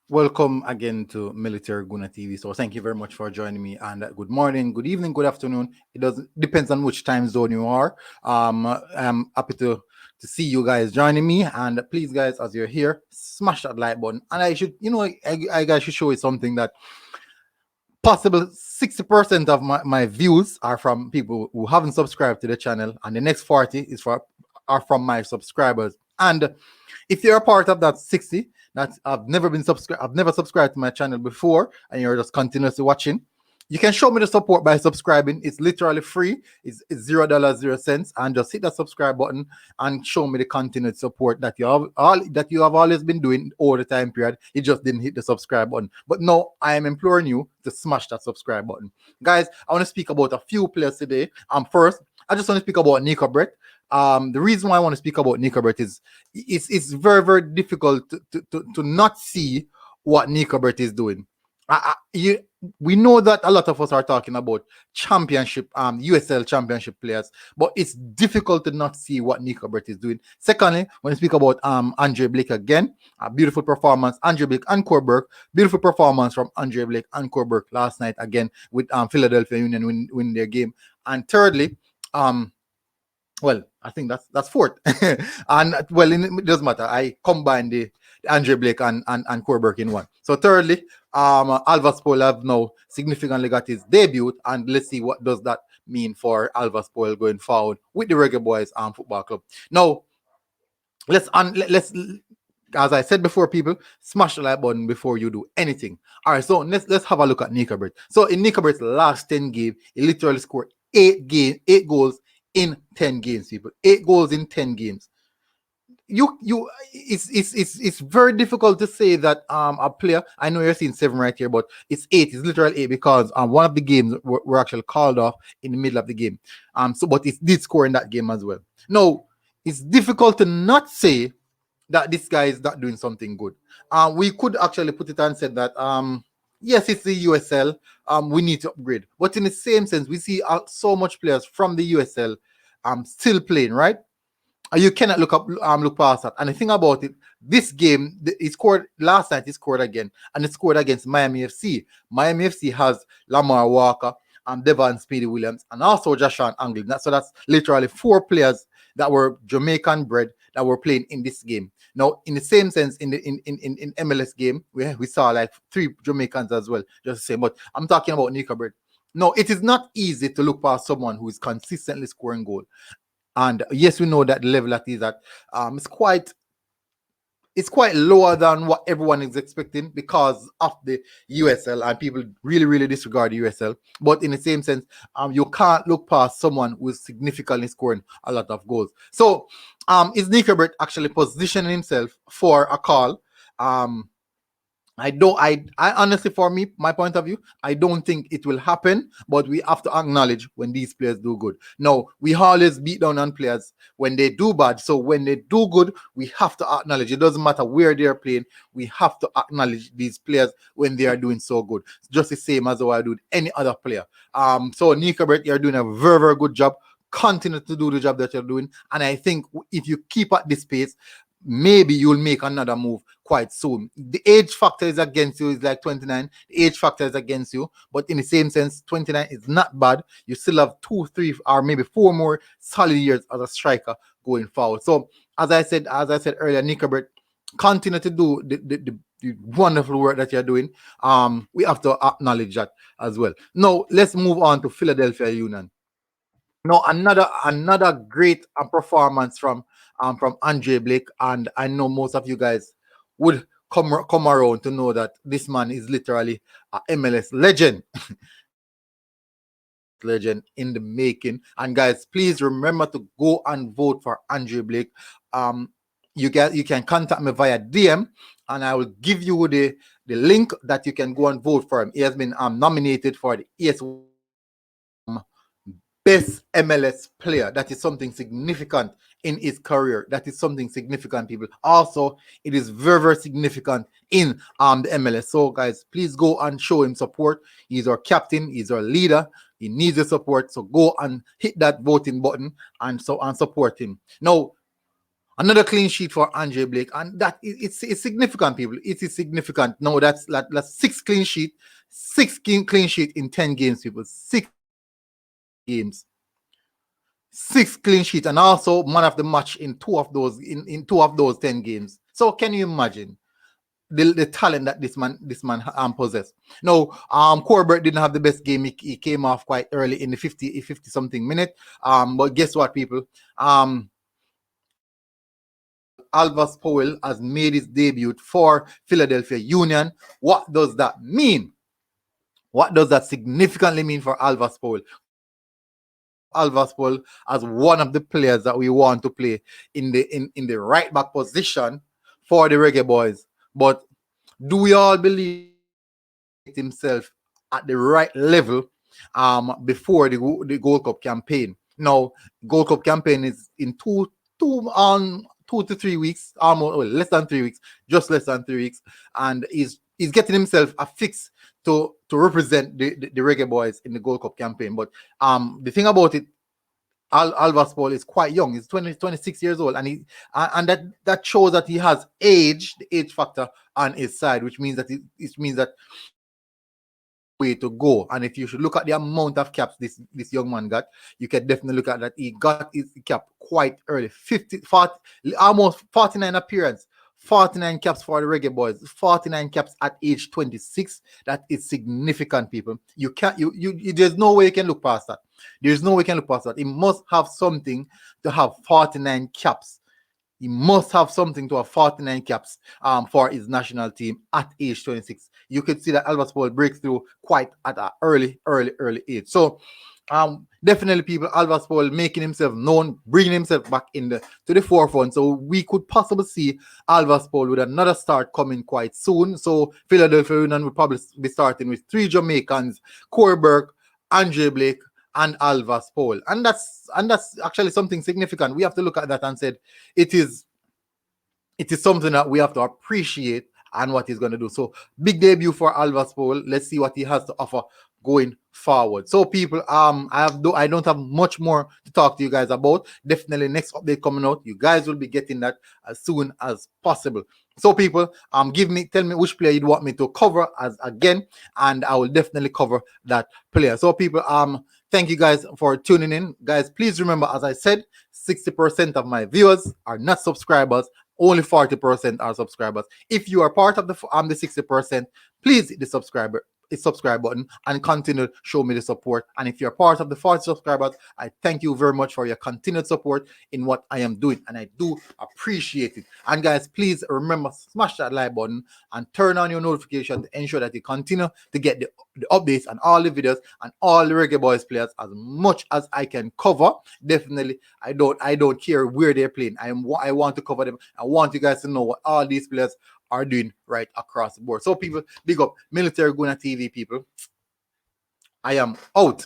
Welcome again to Military Guna TV. So thank you very much for joining me. And good morning, good evening, good afternoon. It doesn't depends on which time zone you are. I'm happy to see you guys joining me. And please, guys, as you're here, smash that like button. And I should, I guys should show you something that possible 60% of my views are from people who haven't subscribed to the channel, and the next 40 are from my subscribers. And if you're a part of that 60 that I've never subscribed to my channel before, and you're just continuously watching, you can show me the support by subscribing. It's literally free. It's $0, 0 cents, and just hit that subscribe button and show me the continued support that you have always been doing all the time period. You just didn't hit the subscribe button. But no, I am imploring you to smash that subscribe button. Guys, I want to speak about a few players today. First, I just want to speak about Neco. The reason why I want to speak about Neco is it's very, very difficult to not see what Neco is doing. We know that a lot of us are talking about championship, USL championship players, but it's difficult to not see what Neco is doing. Secondly, when we speak about Andre Blake again, a beautiful performance, Andre Blake and Corbett, beautiful performance from Andre Blake and Corbett last night again with Philadelphia Union win their game. And thirdly, well, I think that's fourth. And well, it doesn't matter. I combine the Andre Blake and Corbett in one. So thirdly, Alvas Powell have now significantly got his debut, and let's see what does that mean for Alvas Powell going forward with the Reggae Boyz football club. Now, let's as I said before, people, smash the like button before you do anything. All right, so let's have a look at Neco. So in Neco's last 10 games, he literally scored 8 goals in 10 games, people. 8 goals in 10 games. It's very difficult to say that a player, I know you're seeing 7 right here, but it's 8. It's literally 8 because one of the games were actually called off in the middle of the game. But it did score in that game as well. Now, it's difficult to not say that this guy is not doing something good. We could actually put it and said that yes, it's the USL. We need to upgrade. But in the same sense, we see so much players from the USL still playing, right? You cannot look past that. And the thing about it, this game, he scored last night, he scored again, and he scored against Miami FC. Miami FC has Lamar Walker, Devon Speedy Williams, and also Joshua Anglin. So that's literally 4 players that were Jamaican bred that were playing in this game. Now, in the same sense, in MLS game, we saw like 3 Jamaicans as well, just the same. But I'm talking about Neco. No, it is not easy to look past someone who is consistently scoring goal. And yes, we know that the level that he's at it's quite lower than what everyone is expecting because of the USL, and people really, really disregard the USL. But in the same sense, you can't look past someone who's significantly scoring a lot of goals. So, is Neco actually positioning himself for a call? I honestly, for me, my point of view, I don't think it will happen, but we have to acknowledge when these players do good. Now, we always beat down on players when they do bad. So when they do good, we have to acknowledge. It doesn't matter where they're playing. We have to acknowledge these players when they are doing so good. It's just the same as how I do with any other player. So Neco, you're doing a very, very good job. Continue to do the job that you're doing. And I think if you keep at this pace, maybe you'll make another move quite soon. The age factor is against you, is like 29. The age factor is against you, but in the same sense, 29 is not bad. You still have 2, 3, or maybe 4 more solid years as a striker going forward. So as I said earlier, Neco, continue to do the wonderful work that you're doing. We have to acknowledge that as well. Now let's move on to Philadelphia Union. No, another great performance from Andre Blake, and I know most of you guys would come around to know that this man is literally a MLS legend. Legend in the making. And guys, please remember to go and vote for Andre Blake. You can contact me via DM, and I will give you the link that you can go and vote for him. He has been nominated for the ES best MLS player. That is something significant in his career. That is something significant, people. Also, it is very, very significant in the MLS. So, guys, please go and show him support. He's our captain. He's our leader. He needs the support. So go and hit that voting button and support him. Now, Another clean sheet for Andre Blake, and it's significant, people. It is significant. No, that's 6 clean sheet in 10 games, people. 6 games, 6 clean sheet, and also man of the match in in 10 games. So can you imagine the talent that this man possessed? No, Corbett didn't have the best game. He came off quite early in the 50 something minute. But guess what, people? Alvas Powell has made his debut for Philadelphia Union. What does that mean? What does that significantly mean for Alvas Powell? Alvas Powell as one of the players that we want to play in the right back position for the Reggae Boyz. But do we all believe himself at the right level before the Gold Cup campaign? Now, Gold Cup campaign is in 2 to 3 weeks, almost less than 3 weeks, just less than 3 weeks, and he's getting himself a fix to represent the Reggae Boyz in the Gold Cup campaign. But the thing about it, Alvas Powell is quite young. He's 26 years old, and that shows that he has the age factor on his side, which means that way to go. And if you should look at the amount of caps this young man got, you can definitely look at that. He got his cap quite early, 40, almost 49 appearance, 49 caps for the Reggae Boyz, 49 caps at age 26. That is significant, people. You can't, there's no way you can look past that. There's no way you can look past that. He must have something to have 49 caps. He must have something to have 49 caps for his national team at age 26. You could see that Alvas Powell breaks through quite at an early age. So definitely, people, Alvas Powell making himself known, bringing himself back to the forefront. So we could possibly see Alvas Powell with another start coming quite soon. So Philadelphia Union will probably be starting with 3 Jamaicans: Corbett, Andre Blake, and Alvas Powell. And that's actually something significant. We have to look at that and said it is something that we have to appreciate and what he's going to do. So big debut for Alvas Powell. Let's see what he has to offer going forward. So people, I don't have much more to talk to you guys about. Definitely next update coming out, you guys will be getting that as soon as possible. So people, tell me which player you'd want me to cover again, and I will definitely cover that player. So people, thank you guys for tuning in. Guys, please remember, as I said, 60% of my viewers are not subscribers. Only 40% are subscribers. If you are part of the 60%, please hit the subscribe button and continue to show me the support. And if you're part of the 40 subscribers, I thank you very much for your continued support in what I am doing, and I do appreciate it. And guys, please remember, smash that like button and turn on your notification to ensure that you continue to get the updates and all the videos and all the Reggae Boyz players as much as I can cover. Definitely, I don't care where they're playing. I want to cover them. I want you guys to know what all these players are doing right across the board. So people, big up Military Guna TV, people. I am out.